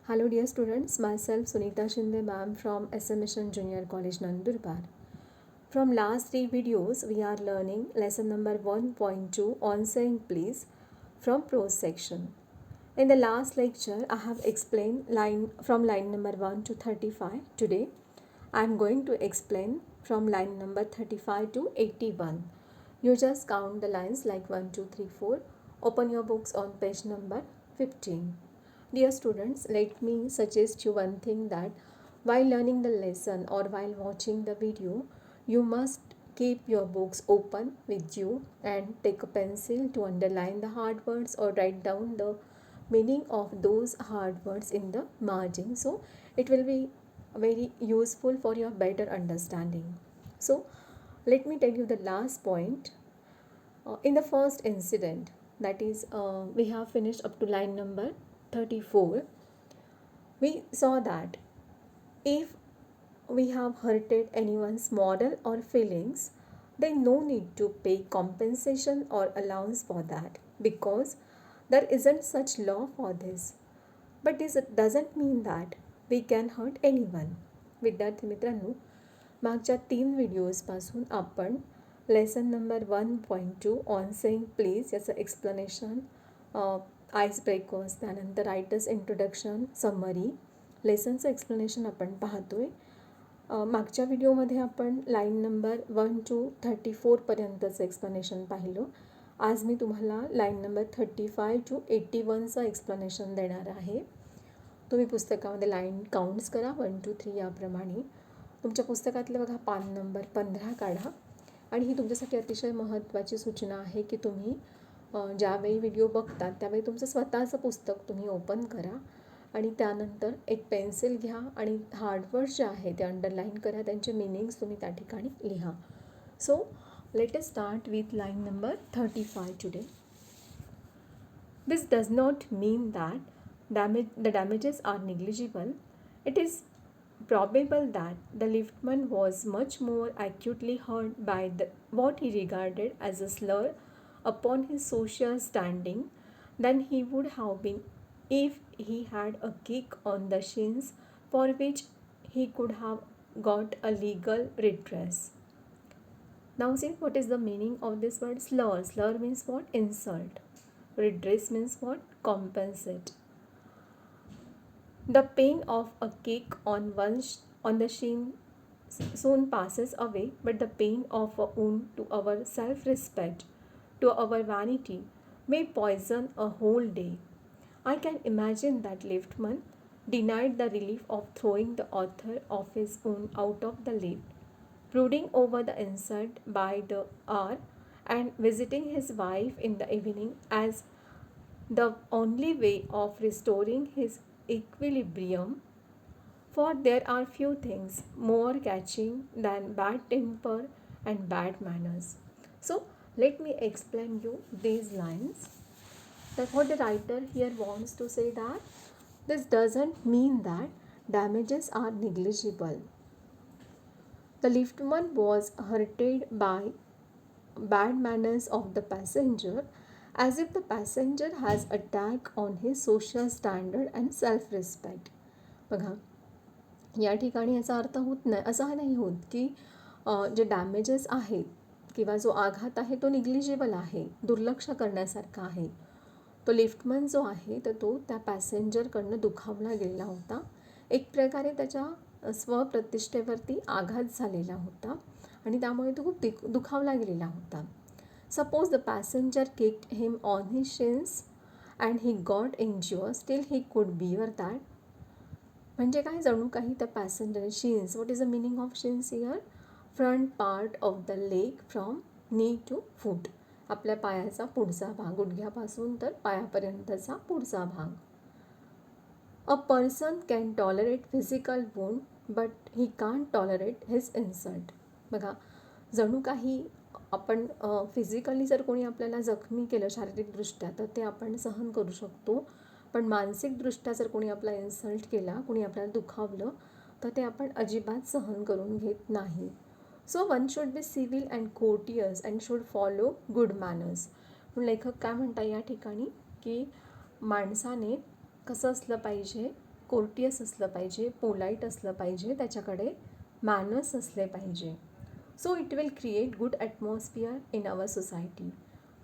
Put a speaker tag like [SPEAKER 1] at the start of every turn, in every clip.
[SPEAKER 1] Hello dear students, myself Sunita Shinde ma'am from SM Mission Junior College Nandurbar. From last 3 videos we are learning lesson number 1.2 on saying please from prose section. In the last lecture I have explained line number 1 to 35. Today I am going to explain from line number 35 to 81. You just count the lines like 1, 2, 3, 4. Open your books on page number 15. Dear students, let me suggest you one thing, that while learning the lesson or while watching the video, you must keep your books open with you and take a pencil to underline the hard words or write down the meaning of those hard words in the margin. So it will be very useful for your better understanding. So let me tell you the last point. In the first incident, that is, we have finished up to line number 34. We saw that if we have hurted anyone's moral or feelings, then no need to pay compensation or allowance for that, because there isn't such law for this. But this doesn't mean that we can hurt anyone. विद्यार्थी मित्रांनो, मागच्या 3 व्हिडिओजपासून आपण lesson number 1.2 on saying please याचं explanation, ice breakers, त्यानंतर writers introduction, summary, लेसनचं explanation आपण पाहतोय. मागच्या व्हिडिओमध्ये आपण लाईन नंबर 1 to 34पर्यंतचं एक्सप्लेनेशन पाहिलं. आज मी तुम्हाला लाईन नंबर 35 to 81चं एक्सप्लेनेशन देणार आहे. तुम्ही पुस्तकामध्ये लाईन काउंट्स करा 1, 2, 3 याप्रमाणे. तुमच्या पुस्तकातलं बघा पान नंबर 15 काढा. आणि ही तुमच्यासाठी अतिशय महत्त्वाची सूचना आहे की तुम्ही ज्यावेळी व्हिडिओ बघतात त्यावेळी तुमचं स्वतःचं पुस्तक तुम्ही ओपन करा आणि त्यानंतर एक पेन्सिल घ्या आणि हार्डवर्ड्स जे आहे ते अंडरलाईन करा, त्यांचे मिनिंग्स तुम्ही त्या ठिकाणी लिहा. So let us start with line number 35 today. This does not mean that the damages are negligible. It is probable that the liftman was much more acutely hurt by what he regarded as a slur upon his social standing than he would have been if he had a kick on the shins for which he could have got a legal redress. Now see, what is the meaning of this word slur? Slur means what? Insult. Redress means what? Compensate. The pain of a kick on the shin soon passes away, but the pain of a wound to our self-respect, to our vanity, may poison a whole day. I can imagine that liftman denied the relief of throwing the author of his wound out of the lift, brooding over the insult by the hour, and visiting his wife in the evening as the only way of restoring his equilibrium. For there are few things more catching than bad temper and bad manners. So let me explain you these lines. That what the writer here wants to say, that this doesn't mean that damages are negligible. The liftman was hurted by bad manners of the passenger, as if the passenger has attack on his social standard and self-respect. बघा, या ठिकाणी याचा अर्थ होत नाही, असा नाही होत की जे डॅमेजेस आहेत किंवा जो आघात आहे तो निग्लिजिबल आहे, दुर्लक्ष करण्यासारखा आहे. तो लिफ्टमन जो आहे तर तो त्या पॅसेंजरकडनं दुखावला गेलेला होता. एक प्रकारे त्याच्या स्वप्रतिष्ठेवरती आघात झालेला होता आणि त्यामुळे तो खूप दुखावला गेलेला होता. Suppose the passenger kicked him on his shins and he got injured, still he could bear that. म्हणजे काय, जणू काही त्या passenger shins, what is the meaning of shins here? Front part of the leg from knee to foot, आपल्या पायाचा पुढचा भाग, गुडघ्यापासून तर पायापर्यंतचा पुढचा भाग. A person can tolerate physical wound but he can't tolerate his insult. बघा, जणू काही आपण फिजिकली जर कोणी आपल्याला जखमी केलं शारीरिकदृष्ट्या तर ते आपण सहन करू शकतो, पण मानसिकदृष्ट्या जर कोणी आपला इन्सल्ट केला, कोणी आपल्याला दुखावलं तर ते आपण अजिबात सहन करून घेत नाही. So one should be civil and courteous and should follow good manners. म्हणून लेखक काय म्हणतात या ठिकाणी की माणसाने कसं असलं पाहिजे? कोर्टियस असलं पाहिजे, पोलाईट असलं पाहिजे, त्याच्याकडे मॅनर्स असले पाहिजे. So it will create good atmosphere in our society.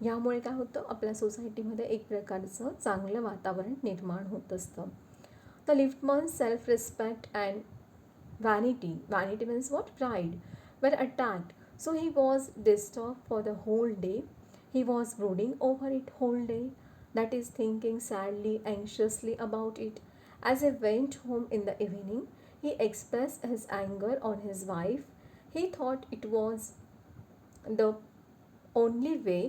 [SPEAKER 1] ह्यामुळे काय होतं, आपल्या सोसायटीमध्ये एक प्रकारचं चांगलं वातावरण निर्माण होत असतं. The liftman's self respect and vanity means what, pride, were attacked. So he was disturbed for the whole day. He was brooding over it whole day, that is thinking sadly, anxiously about it. As he went home in the evening, he expressed his anger on his wife. He thought it was the only way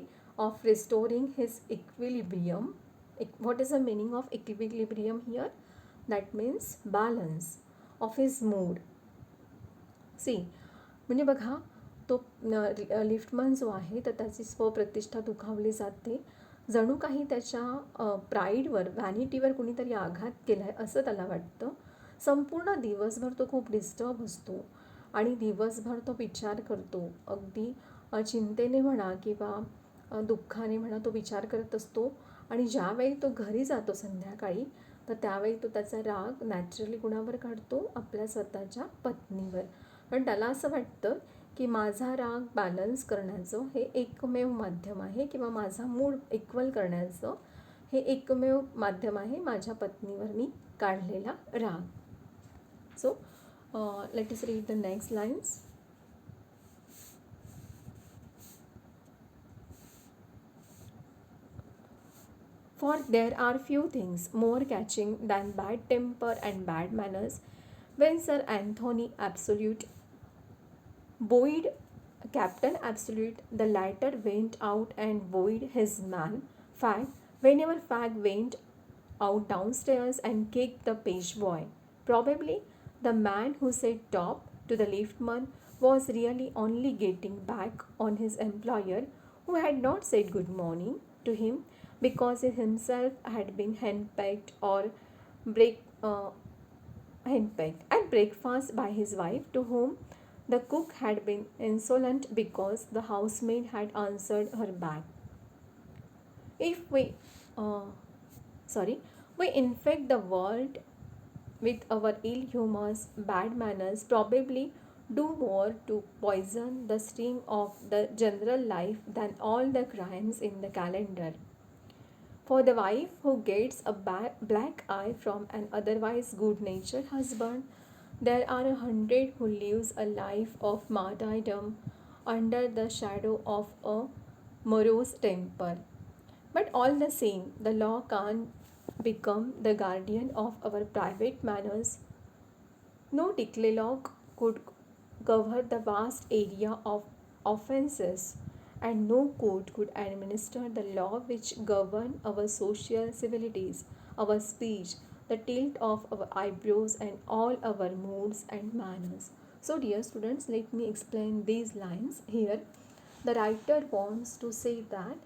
[SPEAKER 1] of restoring his equilibrium. What is the meaning of equilibrium here? That means balance of his mood. सी म्हणजे बघा, तो liftman जो आहे तर त्याची स्वप्रतिष्ठा दुखावली जाते. जणू काही त्याच्या प्राईडवर, व्हॅनिटीवर कुणीतरी आघात केला आहे असं त्याला वाटतं. संपूर्ण दिवसभर तो खूप डिस्टर्ब असतो आणि दिवसभर तो विचार करतो. अगदी चिंतेने म्हणा किंवा दुःखाने म्हणा तो विचार करत असतो. आणि ज्यावेळी तो घरी जातो संध्याकाळी, तर त्यावेळी तो त्याचा राग नॅचरली कुणावर काढतो, आपल्या स्वतःच्या पत्नीवर. पण त्याला असं वाटतं की माझा राग बॅलन्स करण्याचं हे एकमेव माध्यम आहे, किंवा माझा मूड इक्वल करण्याचं हे एकमेव माध्यम आहे माझ्या पत्नीवर मी काढलेला राग. So let us read the next lines. For there are few things more catching than bad temper and bad manners. When Sir Anthony Absolute buoyed Captain Absolute, the latter went out and buoyed his man Fag. Whenever Fag went out downstairs and kicked the page boy. Probably the man who said top to the liftman was really only getting back on his employer, who had not said good morning to him because he himself had been henpecked henpecked at breakfast by his wife, to whom the cook had been insolent because the housemaid had answered her back. If we infect the world with our ill humors, bad manners probably do more to poison the stream of the general life than all the crimes in the calendar. For the wife who gets a black eye from an otherwise good-natured husband, there are 100 who lives a life of martyrdom under the shadow of a morose temper. But all the same, the law can't become the guardian of our private manners. No decalogue could cover the vast area of offences, and no court could administer the law which govern our social civilities, our speech, the tilt of our eyebrows, and all our moods and manners. So dear students, let me explain these lines here. The writer wants to say that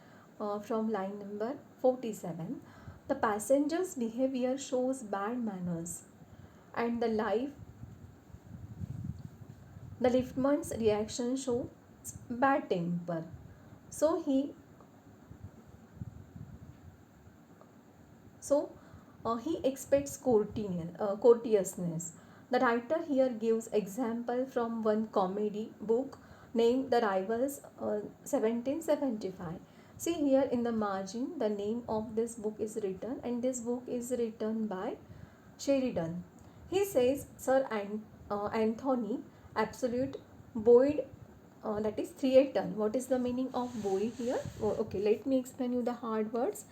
[SPEAKER 1] from line number 47, the passenger's behavior shows bad manners, and the liftman's reaction shows bad temper. So he expects courteousness. The writer here gives example from one comedy book named The Rivals, 1775. See here in the margin, the name of this book is written, and this book is written by Sheridan. He says Sir Anthony Absolute buoyed, that is threaten. What is the meaning of buoyed here? Okay, let me explain you the hard words.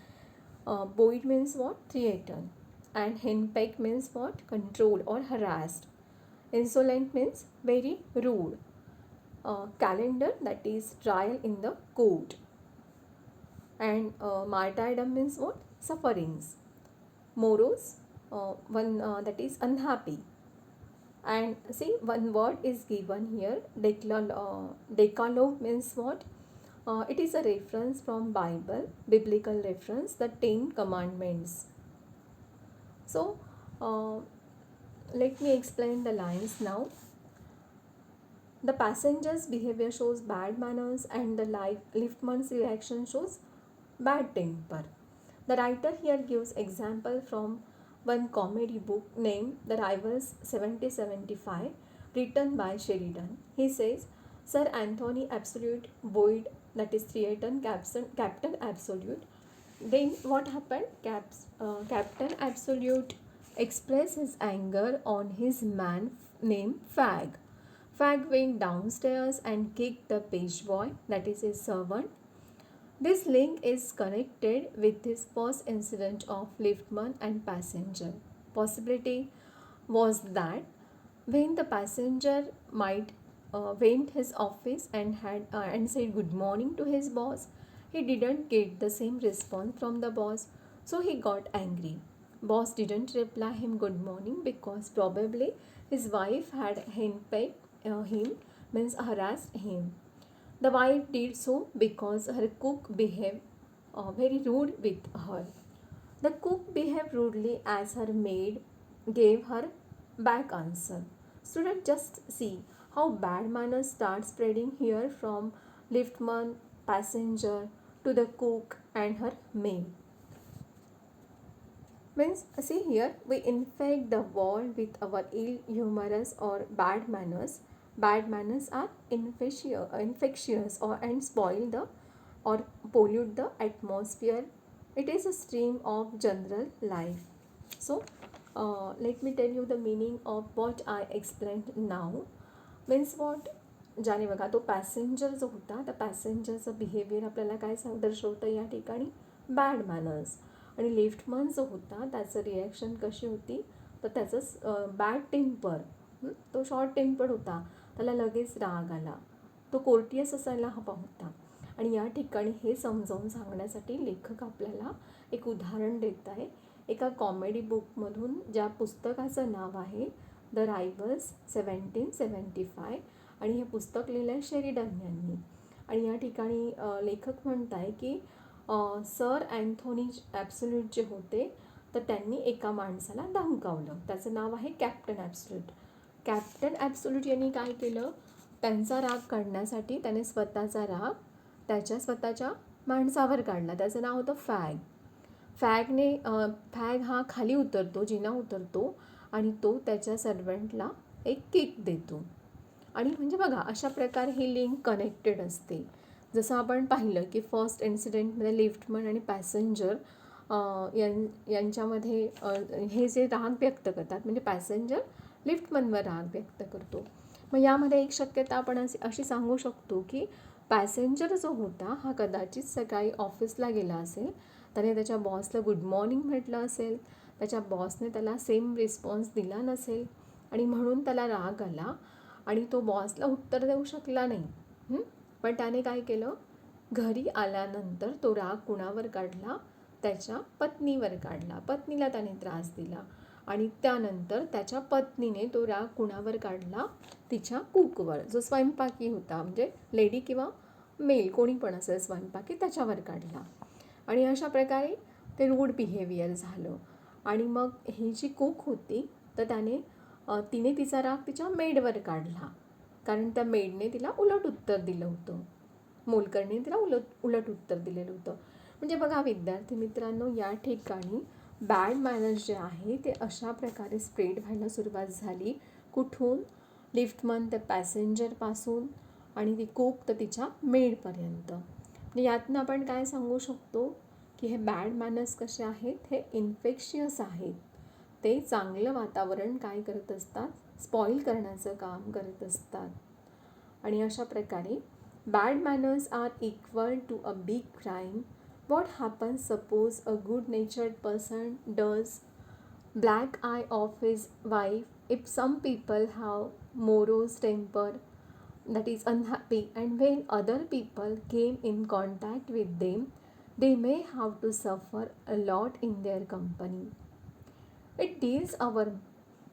[SPEAKER 1] Buoyed means what? Threaten. And henpecked means what? Control or harassed. Insolent means very rude. Calendar, that is trial in the court. And martyrdom means what? Sufferings. Morose, one that is unhappy. And see, one word is given here. Decalogue means what? It is a reference from Bible, biblical reference, the 10 commandments. So let me explain the lines now. The passenger's behavior shows bad manners, and the liftman's reaction shows bad temper. The writer here gives example from one comedy book named The Rivals 7075, written by Sheridan. He says, Sir Anthony Absolute Boyd, that is threatened Captain Absolute. Then what happened? Captain Absolute expressed his anger on his man named Fag. Fag went downstairs and kicked the page boy, that is his servant. This link is connected with his first incident of liftman and passenger. Possibility was that when the passenger might went his office and said good morning to his boss, he didn't get the same response from the boss, so he got angry. Boss didn't reply him good morning because probably his wife had henpecked him, means harassed him. The wife did so because her cook behaved very rude with her. The cook behaved rudely as her maid gave her back answer. Students, just see how bad manners start spreading here from liftman, passenger to the cook and her maid. Means, see here, we infect the world with our ill humorous or bad manners. Bad manners are infectious or and spoil the or pollute the atmosphere. It is a stream of general life. So, let me tell you the meaning of what I explained now. Means what? ज्याने बघा तो passenger जो होता त्या पॅसेंजरचं behaviour आपल्याला काय दर्शवतं या ठिकाणी बॅड मॅनर्स. आणि लिफ्टमन जो होता त्याचं रिॲक्शन कशी होती तर त्याचं बॅड टेम्पर. तो शॉर्ट टेम्पर्ड होता, त्याला लगेच राग आला, तो कोर्टियस असायला हवा होता. आणि या ठिकाणी हे समजावून सांगण्यासाठी लेखक आपल्याला एक उदाहरण देत आहे एका कॉमेडी बुकमधून, ज्या पुस्तकाचं नाव आहे द रायव्हल्स 1775. आणि हे पुस्तक लिहिलं आहे शेरिडन यांनी. आणि या ठिकाणी लेखक म्हणत आहे की सर अँथोनी ॲब्सोल्यूट जे होते तर त्यांनी एका माणसाला धमकावलं. त्याचं नाव आहे कॅप्टन ॲब्सोल्यूट. कॅप्टन ॲब्सोल्यूट यांनी काय केलं, त्यांचा राग काढण्यासाठी त्याने स्वतःचा राग त्याच्या स्वतःच्या माणसावर काढला. त्याचं नाव होतं फॅग. फॅग हा खाली उतरतो, जिना उतरतो आणि तो त्याच्या सर्वंटला एक किक देतो. आणि म्हणजे बघा अशा प्रकारे ही लिंक कनेक्टेड असते. जसं आपण पाहिलं की फर्स्ट इन्सिडेंटमध्ये लिफ्टमन आणि पॅसेंजर यांच्यामध्ये हे जे राग व्यक्त करतात, म्हणजे पॅसेंजर लिफ्टमनवर राग व्यक्त करतो. मग यामध्ये एक शक्यता आपण अशी सांगू शकतो की पॅसेंजर जो होता हा कदाचित सकाळी ऑफिसला गेला असेल, त्याने त्याच्या बॉसला गुड मॉर्निंग म्हटलं असेल, त्याच्या बॉसने त्याला सेम रिस्पॉन्स दिला नसेल आणि म्हणून त्याला राग आला आणि तो बॉसला उत्तर देऊ शकला नाही. पण त्याने काय केलं, घरी आल्यानंतर तो राग कुणावर काढला, त्याच्या पत्नीवर काढला. पत्नीला त्याने त्रास दिला आणि त्यानंतर त्याच्या पत्नीने तो राग कुणावर काढला, तिच्या कुकवर, जो स्वयंपाकी होता, म्हणजे लेडी किंवा मेल कोणी पण असेल स्वयंपाकी, त्याच्यावर काढला. आणि अशा प्रकारे ते रूड बिहेवियर झालं. आणि मग ही जी कुक होती तर तिने तिचा राग तिच्या मेडवर काढला, कारण त्या मेडने तिला उलट उत्तर दिलं होतं, मोलकरने तिला उलट उत्तर दिलेलं होतं. म्हणजे बघा विद्यार्थी मित्रांनो, या ठिकाणी बॅड मॅनर्स जे आहे ते अशा प्रकारे स्प्रेड व्हायला सुरुवात झाली. कुठून? लिफ्टमन ते पॅसेंजरपासून आणि ती कुक तर तिच्या मेडपर्यंत. म्हणजे यातनं आपण काय सांगू शकतो की हे बॅड मॅनर्स कसे आहेत, हे इन्फेक्शियस आहेत. ते चांगलं वातावरण काय करत असतात, स्पॉईल करण्याचं काम करत असतात. आणि अशा प्रकारे bad manners are equal to a big crime. What happens suppose a good natured person does black eye of his wife if some people have morose temper, that is unhappy, and when other people came in contact with them they may have to suffer a lot in their company. It deals our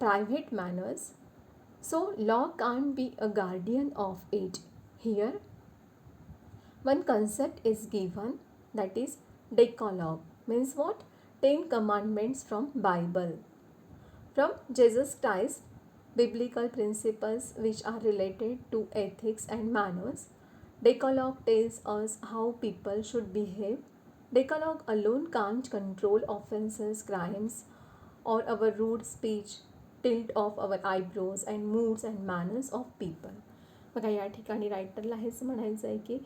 [SPEAKER 1] private manners, so law can't be a guardian of it. Here one concept is given, that is decalogue. Means what? 10 commandments from Bible. From Jesus Christ, biblical principles which are related to ethics and manners. Decalogue tells us how people should behave. Decalogue alone can't control offenses, crimes, or our rude speech, tilt of our eyebrows and moods and manners of people. बघा या ठिकाणी रायटरला हेच म्हणायचं आहे की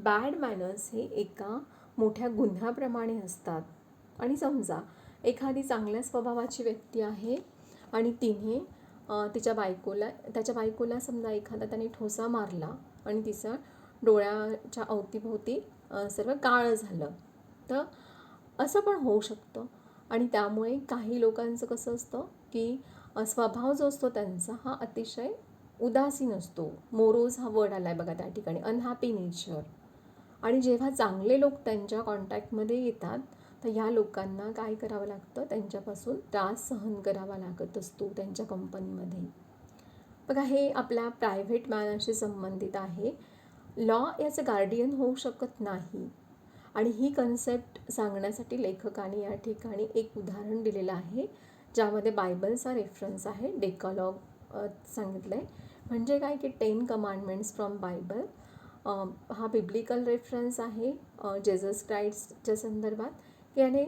[SPEAKER 1] bad manners हे एका मोठ्या गुन्ह्याप्रमाणे असतात. आणि समजा एखादी चांगल्या स्वभावाची व्यक्ती आहे आणि तिने त्याच्या बायकोला समजा एखादा त्याने ठोसा मारला आणि तिचा डोळ्याच्या अवतीभोवती सर्व काळं झालं, तर असं पण होऊ शकतं. आणि त्यामुळे काही लोकांचं कसं असतं की स्वभाव जो असतो त्यांचा हा अतिशय उदासीन असतो. मोरोज हा वर्ड आला आहे बघा त्या ठिकाणी, अनहॅपी नेचर. आणि जेव्हा चांगले लोक त्यांच्या कॉन्टॅक्टमध्ये येतात तर या लोकांना काय करावं लागतं, त्यांच्यापासून त्रास सहन करावा लागत असतो त्यांच्या कंपनीमध्ये. बघा हे आपल्या प्रायव्हेट मॅनर्सशी संबंधित आहे. लॉ याचं गार्डियन होऊ शकत नाही. आणि ही कन्सेप्ट सांगण्यासाठी लेखकाने या ठिकाणी एक उदाहरण दिलेलं आहे ज्यामध्ये बायबलचा रेफरन्स आहे. डेकालॉग सांगितलं आहे. म्हणजे काय की 10 कमांडमेंट्स फ्रॉम बायबल. हा बिब्लिकल रेफरन्स आहे जेसस क्राइस्टच्या संदर्भात. याने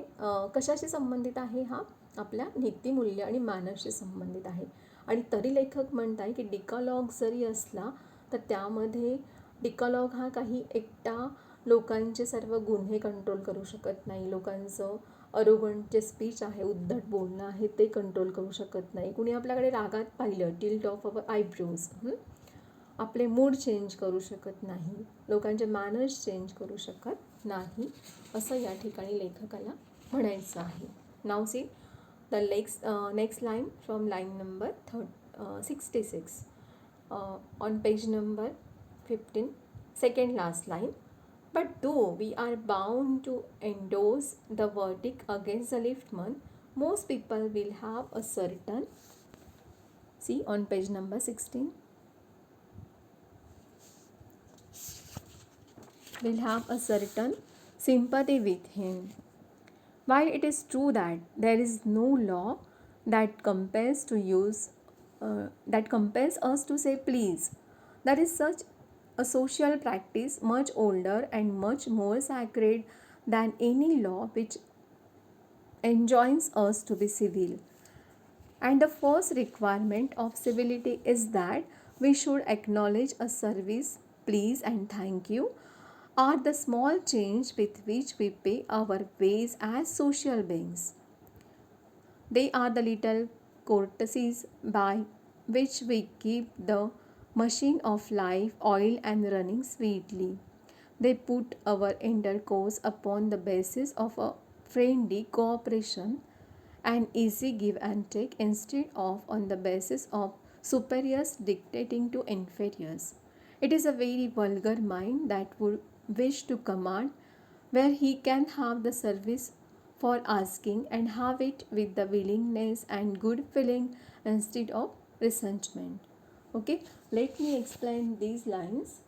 [SPEAKER 1] कशाशी संबंधित आहे, हा आपल्या नीतिमूल्य आणि मॅनर्सशी संबंधित आहे. आणि तरी लेखक म्हणत आहे की डिकॉलॉग जरी असला तर त्यामध्ये डिकॉलॉग हा काही एकटा लोकांचे सर्व गुन्हे कंट्रोल करू शकत नाही. लोकांचं अरोगंट जे स्पीच आहे, उद्धट बोलणं आहे, ते कंट्रोल करू शकत नाही. कुणी आपल्याकडे रागात पाहिलं, टिल्ट ऑफ अवर आयब्रोज, आपले मूड चेंज करू शकत नाही, लोकांचे मॅनर्स चेंज करू शकत नाही, असं या ठिकाणी लेखकाला म्हणायचं आहे. Now see the next line from line number 66 on page number 15, second last line. But though we are bound to endorse the verdict against the liftman, most people will have a certain, see on page number 16, will have a certain sympathy with him. While it is true that there is no law that compels us to say please, there is such a social practice much older and much more sacred than any law which enjoins us to be civil. And the first requirement of civility is that we should acknowledge a service, please and thank you are the small change with which we pay our ways as social beings. They are the little courtesies by which we keep the machine of life oiled and running sweetly. They put our intercourse upon the basis of a friendly cooperation and easy give and take instead of on the basis of superiors dictating to inferiors. It is a very vulgar mind that would wish to command where he can have the service for asking and have it with the willingness and good feeling instead of resentment. Okay, let me explain these lines.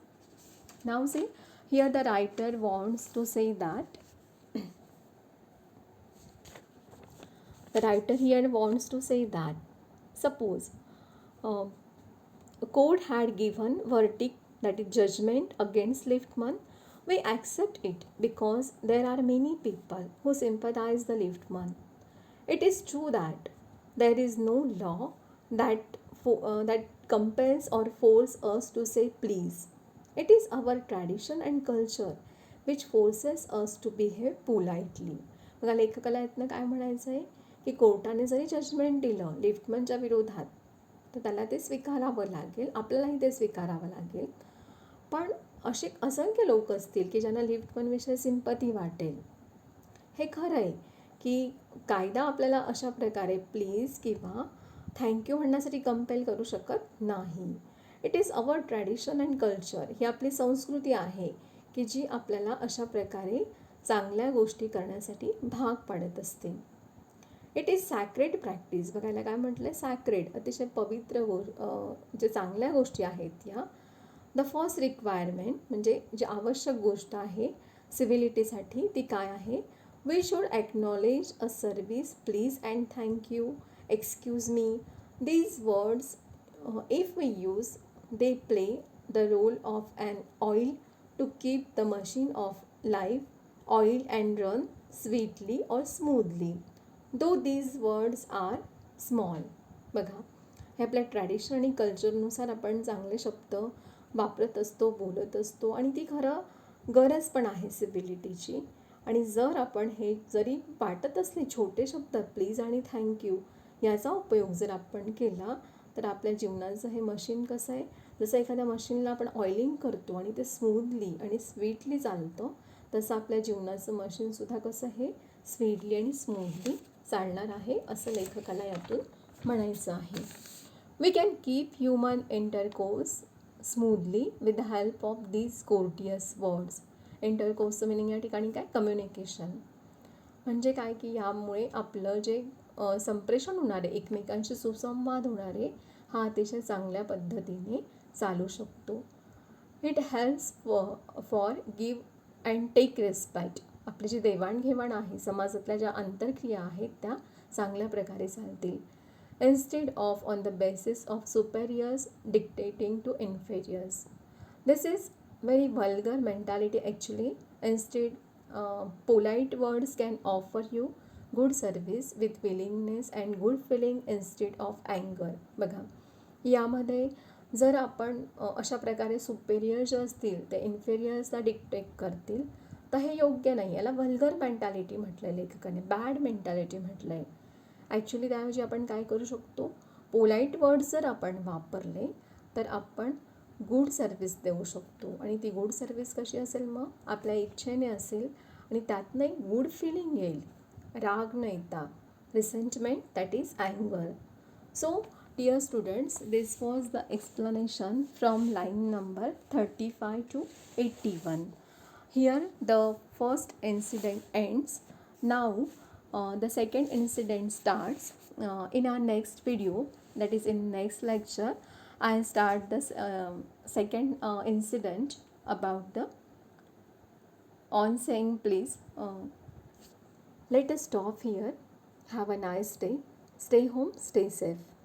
[SPEAKER 1] Now see, here the writer wants to say that suppose a court had given verdict, that is judgment, against liftman. We accept it because there are many people who sympathize the liftman. It is true that there is no law that compels or forces us to say please. It is our tradition and culture which forces us to behave politely. बघा लेखकाला यातनं काय म्हणायचं आहे की कोर्टाने जरी judgement दिलं लिफ्टमनच्या विरोधात तर त्याला ते स्वीकारावं लागेल, आपल्यालाही ते स्वीकारावं लागेल. पण असे असंख्य लोक असतील की ज्यांना लिफ्टमनविषयी सिंपती वाटेल. हे खरं आहे की कायदा आपल्याला अशा प्रकारे प्लीज किंवा थँक्यू म्हणण्यासाठी कंपेल करू शकत नाही. It is our tradition and culture. ही आपली संस्कृती आहे की जी आपल्याला अशा प्रकारे चांगल्या गोष्टी करण्यासाठी भाग पाडत असते. It is sacred practice. बघायला काय म्हटलं आहे, सॅक्रेड, अतिशय पवित्र जे चांगल्या गोष्टी आहेत या. द फर्स्ट रिक्वायरमेंट म्हणजे जी आवश्यक गोष्ट आहे सिव्हिलिटीसाठी ती काय आहे, we should acknowledge a service, please and thank you, excuse me. These words, if we use, they play the role of an oil to keep the machine of life oiled and run sweetly or smoothly. दो these words are small. बघा, हे आपल्या tradition आणि कल्चरनुसार आपण चांगले शब्द वापरत असतो, बोलत असतो आणि ती खरं गरज पण आहे सिव्हिलिटीची. आणि जर आपण हे जरी वाटत असले छोटे शब्द प्लीज आणि थँक्यू याचा उपयोग जर आपण केला तर आपल्या जीवनाचं हे मशीन कसं आहे, जसं एखाद्या मशीनला आपण ऑइलिंग करतो आणि ते स्मूथली आणि स्वीटली चालतं, तसं आपल्या जीवनाचं मशीनसुद्धा कसं हे स्वीटली आणि स्मूथली चालणार आहे असं लेखकाला यातून म्हणायचं आहे. We can keep human intercourse smoothly with the help of these courteous words. इंटरकोर्सचं मिनिंग या ठिकाणी काय, कम्युनिकेशन. म्हणजे काय की यामुळे आपलं जे संप्रेषण होणार आहे, एकमेकांशी सुसंवाद होणार आहे, हा अतिशय चांगल्या पद्धतीने चालू शकतो. It helps for give and take respect. आपली जी देवाणघेवाण आहे, समाजातल्या ज्या आंतरक्रिया आहेत त्या चांगल्या प्रकारे चालतील. Instead of on the basis of superiors dictating to inferiors. This is very vulgar mentality actually. Instead, polite words can offer you good service with willingness and good feeling instead of anger. बघा, यामध्ये जर आपण अशा प्रकारे superior जे असतील ते इन्फेरियर्सला dictate करतील तर हे योग्य नाही. याला व्हल्गर मेंटॅलिटी म्हटलं आहे लेखकाने, बॅड मेंटॅलिटी म्हटलं आहे. ॲक्च्युली त्याऐवजी आपण काय करू शकतो, पोलाईट वर्ड्स जर आपण वापरले तर आपण गुड सर्विस देऊ शकतो. आणि ती गुड सर्विस कशी असेल, मग आपल्या इच्छेने असेल आणि त्यातनं एक गुड फिलिंग येईल, राग न येता. रिसेंटमेंट, दॅट इज अँगर. So dear students, this was the explanation from line number 35 to 81. Here the first incident ends. Now the second incident starts. In our next video, that is in next lecture, I start this second incident about the on saying please. Let us stop here. Have a nice day. Stay home, stay safe.